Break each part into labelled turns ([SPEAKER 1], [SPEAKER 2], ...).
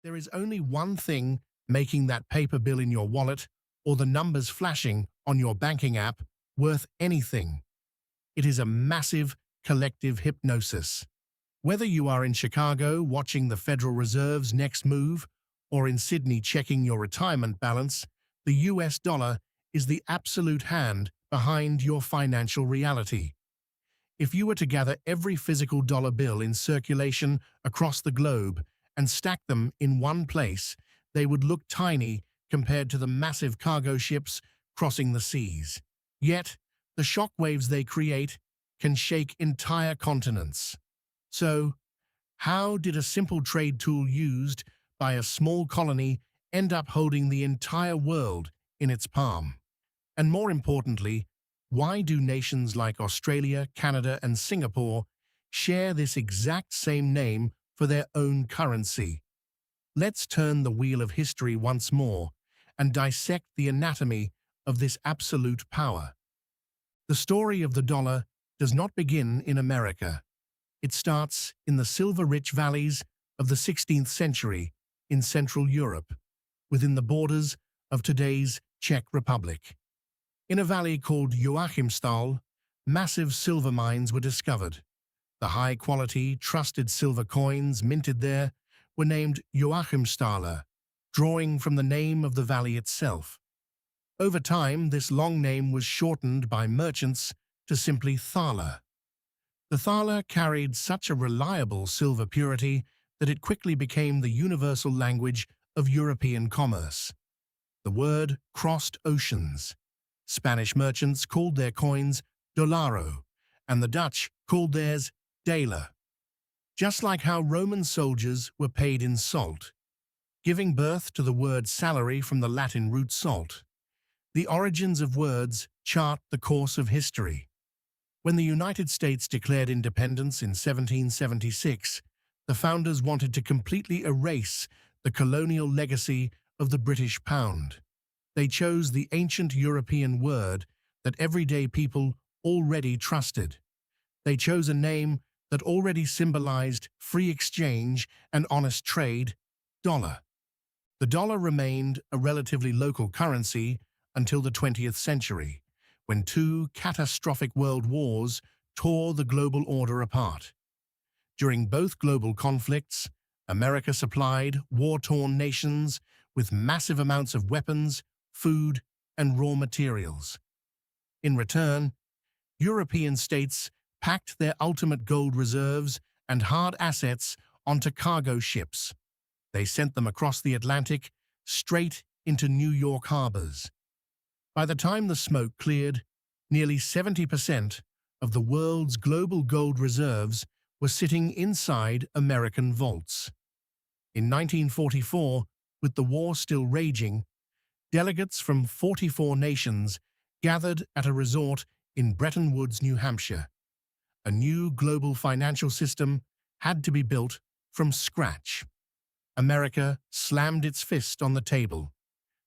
[SPEAKER 1] There is only one thing making that paper bill in your wallet or the numbers flashing on your banking app worth anything. It is a massive collective hypnosis. Whether you are in Chicago watching the Federal Reserve's next move or in Sydney checking your retirement balance, the US dollar is the absolute hand behind your financial reality. If you were to gather every physical dollar bill in circulation across the globe and stack them in one place, they would look tiny compared to the massive cargo ships crossing the seas. Yet, the shockwaves they create can shake entire continents. So, how did a simple trade tool used by a small colony end up holding the entire world in its palm? And more importantly, why do nations like Australia, Canada, and Singapore share this exact same name for their own currency? Let's turn the wheel of history once more and dissect the anatomy of this absolute power. The story of the dollar does not begin in America. It starts in the silver-rich valleys of the 16th century in Central Europe, within the borders of today's Czech Republic. In a valley called Joachimsthal, massive silver mines were discovered. The high-quality, trusted silver coins minted there were named Joachimsthaler, drawing from the name of the valley itself. Over time, this long name was shortened by merchants to simply thaler. The thaler carried such a reliable silver purity that it quickly became the universal language of European commerce. The word crossed oceans. Spanish merchants called their coins dollaro, and the Dutch called theirs daler. Just like how Roman soldiers were paid in salt, giving birth to the word salary from the Latin root salt. The origins of words chart the course of history. When the United States declared independence in 1776, the founders wanted to completely erase the colonial legacy of the British pound. They chose the ancient European word that everyday people already trusted. They chose a name that already symbolized free exchange and honest trade, dollar. The dollar remained a relatively local currency until the 20th century, when two catastrophic world wars tore the global order apart. During both global conflicts, America supplied war-torn nations with massive amounts of weapons, food, and raw materials. In return, European states packed their ultimate gold reserves and hard assets onto cargo ships. They sent them across the Atlantic, straight into New York harbors. By the time the smoke cleared, nearly 70% of the world's global gold reserves were sitting inside American vaults. In 1944, with the war still raging, delegates from 44 nations gathered at a resort in Bretton Woods, New Hampshire. A new global financial system had to be built from scratch. America slammed its fist on the table.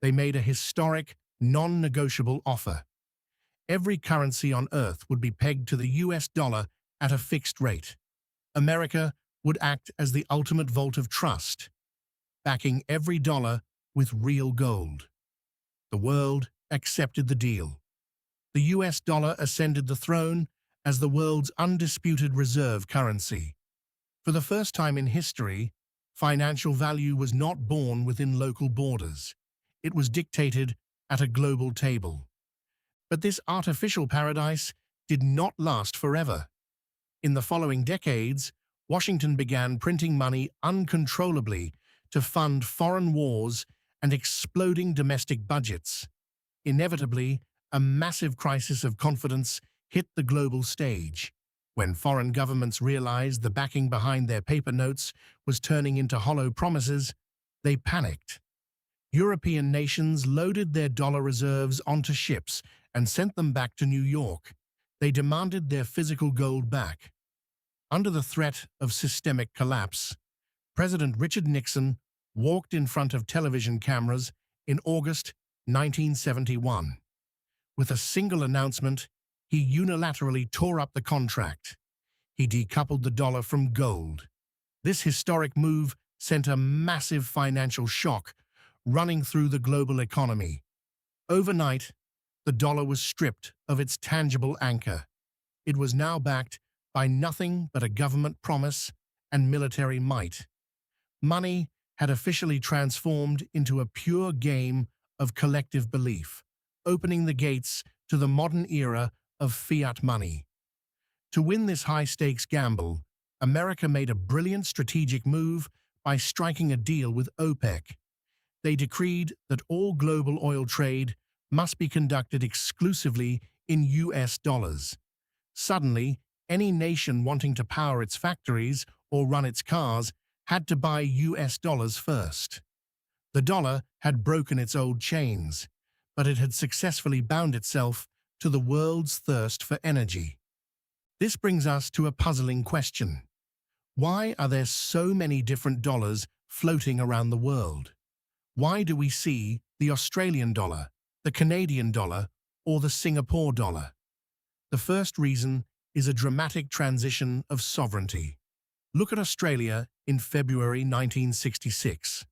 [SPEAKER 1] They made a historic, non-negotiable offer. Every currency on Earth would be pegged to the US dollar at a fixed rate. America would act as the ultimate vault of trust, backing every dollar with real gold. The world accepted the deal. The US dollar ascended the throne as the world's undisputed reserve currency. For the first time in history, financial value was not born within local borders. It was dictated at a global table. But this artificial paradise did not last forever. In the following decades, Washington began printing money uncontrollably to fund foreign wars and exploding domestic budgets. Inevitably, a massive crisis of confidence hit the global stage. When foreign governments realized the backing behind their paper notes was turning into hollow promises, they panicked. European nations loaded their dollar reserves onto ships and sent them back to New York. They demanded their physical gold back. Under the threat of systemic collapse, President Richard Nixon walked in front of television cameras in August 1971. With a single announcement, he unilaterally tore up the contract. He decoupled the dollar from gold. This historic move sent a massive financial shock running through the global economy. Overnight, the dollar was stripped of its tangible anchor. It was now backed by nothing but a government promise and military might. Money had officially transformed into a pure game of collective belief, opening the gates to the modern era of fiat money. To win this high-stakes gamble, America made a brilliant strategic move by striking a deal with OPEC. They decreed that all global oil trade must be conducted exclusively in US dollars. Suddenly, any nation wanting to power its factories or run its cars had to buy US dollars first. The dollar had broken its old chains, but it had successfully bound itself to the world's thirst for energy. This brings us to a puzzling question. Why are there so many different dollars floating around the world? Why do we see the Australian dollar, the Canadian dollar, or the Singapore dollar? The first reason is a dramatic transition of sovereignty. Look at Australia in February 1966.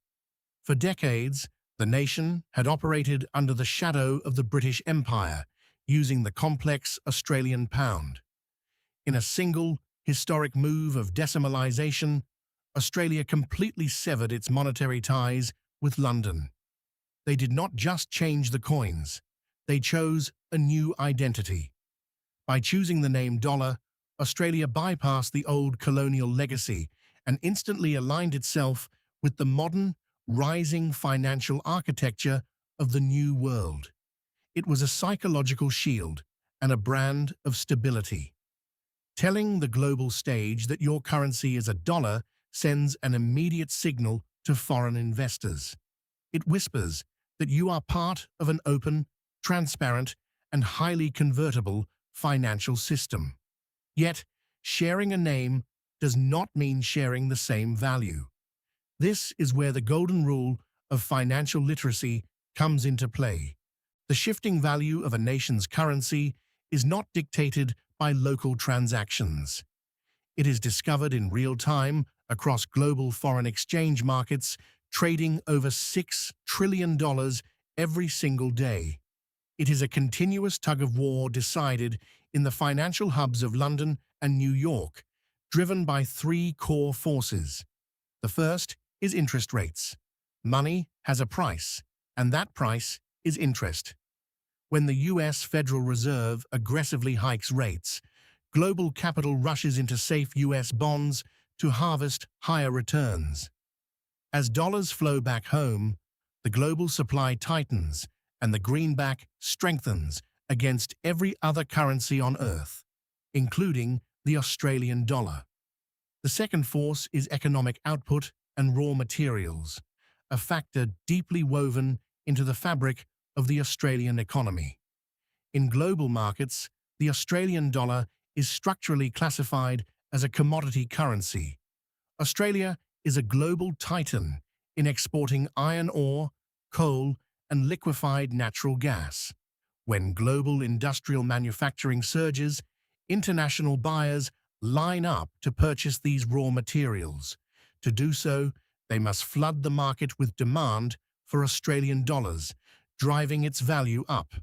[SPEAKER 1] For decades, the nation had operated under the shadow of the British Empire, using the complex Australian pound. In a single, historic move of decimalisation, Australia completely severed its monetary ties with London. They did not just change the coins, they chose a new identity. By choosing the name dollar, Australia bypassed the old colonial legacy and instantly aligned itself with the modern, rising financial architecture of the new world. It was a psychological shield and a brand of stability. Telling the global stage that your currency is a dollar sends an immediate signal to foreign investors. It whispers that you are part of an open, transparent, and highly convertible financial system. Yet, sharing a name does not mean sharing the same value. This is where the golden rule of financial literacy comes into play. The shifting value of a nation's currency is not dictated by local transactions. It is discovered in real time across global foreign exchange markets, trading over $6 trillion every single day. It is a continuous tug-of-war decided in the financial hubs of London and New York, driven by three core forces. The first is interest rates. Money has a price, and that price is interest. When the US Federal Reserve aggressively hikes rates, global capital rushes into safe US bonds to harvest higher returns. As dollars flow back home, the global supply tightens and the greenback strengthens against every other currency on Earth, including the Australian dollar. The second force is economic output and raw materials, a factor deeply woven into the fabric of the Australian economy. In global markets, the Australian dollar is structurally classified as a commodity currency. Australia is a global titan in exporting iron ore, coal, and liquefied natural gas. When global industrial manufacturing surges, international buyers line up to purchase these raw materials. To do so, they must flood the market with demand for Australian dollars, driving its value up.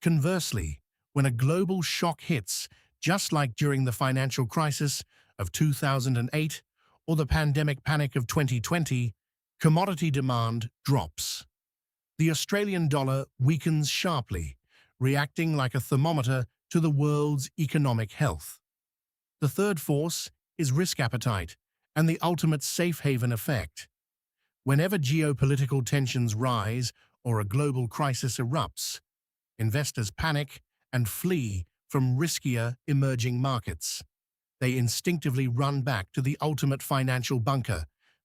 [SPEAKER 1] Conversely, when a global shock hits, just like during the financial crisis of 2008 or the pandemic panic of 2020, commodity demand drops. The Australian dollar weakens sharply, reacting like a thermometer to the world's economic health. The third force is risk appetite and the ultimate safe haven effect. Whenever geopolitical tensions rise or a global crisis erupts, investors panic and flee from riskier emerging markets. They instinctively run back to the ultimate financial bunker,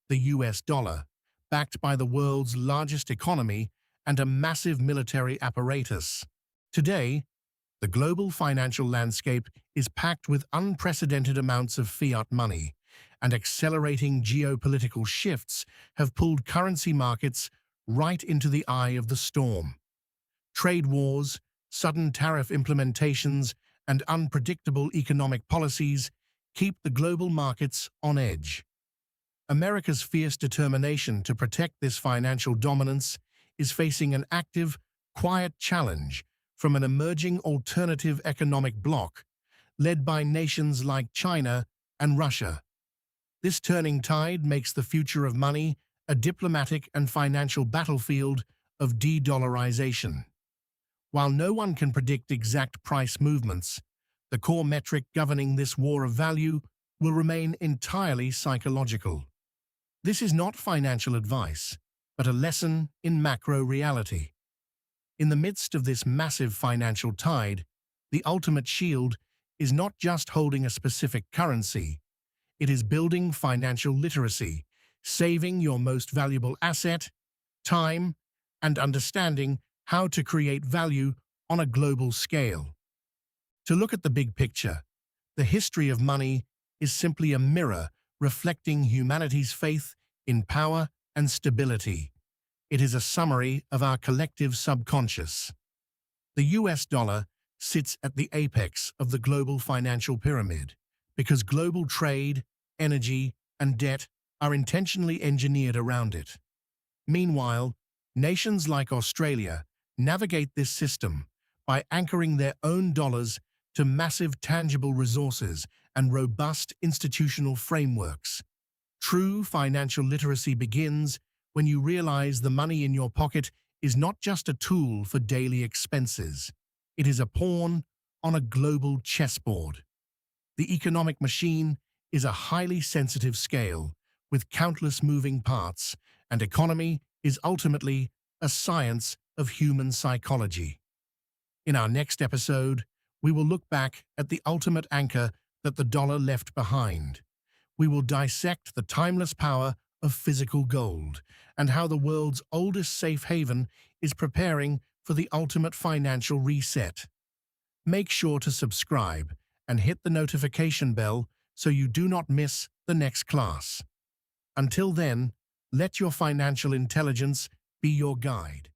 [SPEAKER 1] the US dollar, backed by the world's largest economy and a massive military apparatus. Today, the global financial landscape is packed with unprecedented amounts of fiat money, and accelerating geopolitical shifts have pulled currency markets right into the eye of the storm. Trade wars, sudden tariff implementations, and unpredictable economic policies keep the global markets on edge. America's fierce determination to protect this financial dominance is facing an active, quiet challenge from an emerging alternative economic bloc led by nations like China and Russia. This turning tide makes the future of money a diplomatic and financial battlefield of de-dollarization. While no one can predict exact price movements, the core metric governing this war of value will remain entirely psychological. This is not financial advice, but a lesson in macro reality. In the midst of this massive financial tide, the ultimate shield is not just holding a specific currency, it is building financial literacy, saving your most valuable asset, time, and understanding how to create value on a global scale. To look at the big picture, the history of money is simply a mirror reflecting humanity's faith in power and stability. It is a summary of our collective subconscious. The US dollar sits at the apex of the global financial pyramid because global trade, energy, and debt are intentionally engineered around it. Meanwhile, nations like Australia navigate this system by anchoring their own dollars to massive tangible resources and robust institutional frameworks. True financial literacy begins when you realize the money in your pocket is not just a tool for daily expenses. It is a pawn on a global chessboard. The economic machine is a highly sensitive scale with countless moving parts, and economy is ultimately a science of human psychology. In our next episode, we will look back at the ultimate anchor that the dollar left behind. We will dissect the timeless power of physical gold and how the world's oldest safe haven is preparing for the ultimate financial reset. Make sure to subscribe and hit the notification bell so you do not miss the next class. Until then, let your financial intelligence be your guide.